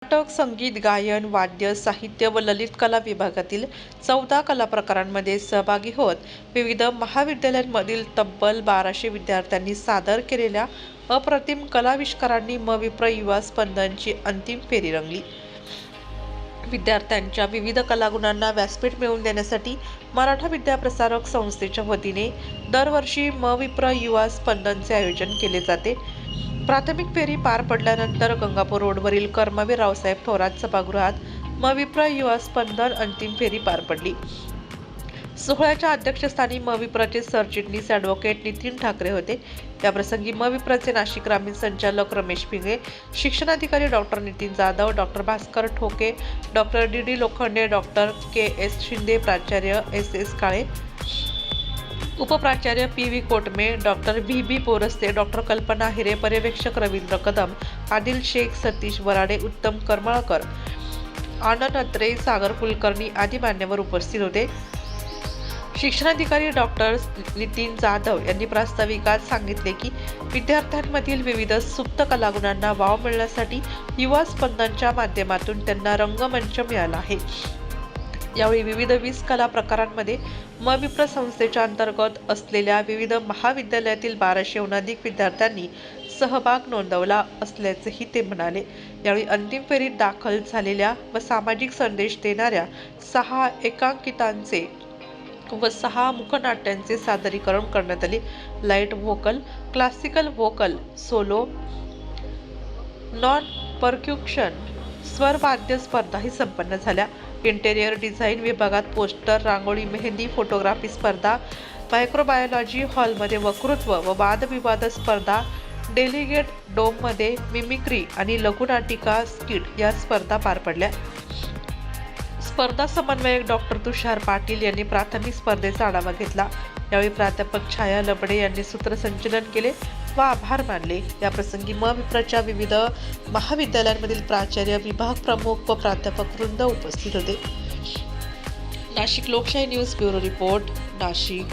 नाटक, संगीत, गायन, वाद्य, साहित्य व ललित कला विभागातील 14 कला प्रकारांमध्ये सहभागी होत विविध महाविद्यालयांमधील तब्बल 1200 विद्यार्थ्यांनी सादर केलेल्या अप्रतिम कलाविष्कारांनी म.विप्र युवा स्पंदनची अंतिम फेरी रंगली. विद्यार्थ्यांच्या विविध कलागुणांना व्यासपीठ मिळवून देण्यासाठी मराठा विद्याप्रसारक संस्थेच्या वतीने दरवर्षी म.विप्र युवा स्पंदनचे आयोजन केले जाते. प्राथमिक फेरी पार पडल्यानंतर गंगापूर रोडवरील कर्मवीर रावसाहेब थोरात सभागृहात म.विप्र युवा स्पंदन अंतिम फेरी पार पडली. सोहळ्याच्या अध्यक्षस्थानी म.विप्रचे सरचिटणीस ॲडव्होकेट नितीन ठाकरे होते. याप्रसंगी म.विप्रचे नाशिक ग्रामीण संचालक रमेश पिंगळे, शिक्षणाधिकारी डॉक्टर नितीन जाधव, डॉक्टर भास्कर ठोके, doctor D Lokhande, doctor KS. Shinde, प्राचार्य एस.एस. काळे, उपप्राचार्य पी.व्ही. कोटमे, डॉक्टर व्ही.बी. पोरस्ते, डॉक्टर कल्पना हिरे, पर्यवेक्षक रवींद्र कदम, आदिल शेख, सतीश वराडे, उत्तम करमळकर, आनंद अत्रे, सागर कुलकर्णी आदी मान्यवर उपस्थित होते. शिक्षणाधिकारी डॉक्टर नितीन जाधव यांनी प्रास्ताविकात सांगितले की विद्यार्थ्यांमधील विविध सुप्त कलागुणांना वाव मिळण्यासाठी युवा स्पंदनच्या माध्यमातून त्यांना रंगमंच मिळाला आहे. यावेळी विविध 20 कला प्रकारांमध्ये म.विप्र संस्थेच्या अंतर्गत असलेल्या विविध महाविद्यालयातील 1200हून अधिक विद्यार्थ्यांनी सहभाग नोंदवला असल्याचेही ते म्हणाले. यावेळी अंतिम फेरीत दाखल झालेल्या व सामाजिक संदेश देणाऱ्या 6 एकांकिकांचे व 6 मुखनाट्यांचे सादरीकरण करण्यात आले. Light vocal, classical vocal, solo, non percussion, स्वर वाद्य स्पर्धाही संपन्न झाल्या. इंटेरियर डिझाईन विभागात पोस्टर, रांगोळी, मेहंदी, फोटोग्राफी स्पर्धा, मायक्रोबायोलॉजी हॉलमध्ये वक्तृत्व व वादविवाद स्पर्धा, डेलिगेट डोममध्ये मिमिक्री आणि लघुनाटिका स्किट या स्पर्धा पार पडल्या. स्पर्धा समन्वयक डॉक्टर तुषार पाटील यांनी प्राथमिक स्पर्धेचा आढावा घेतला. यावेळी प्राध्यापक छाया लबडे यांनी सूत्रसंचलन केले व आभार मानले. याप्रसंगी म.विप्रच्या विविध महाविद्यालयांमधील प्राचार्य, विभाग प्रमुख व प्राध्यापक वृंद उपस्थित होते. नाशिक लोकशाही न्यूज ब्युरो रिपोर्ट, नाशिक.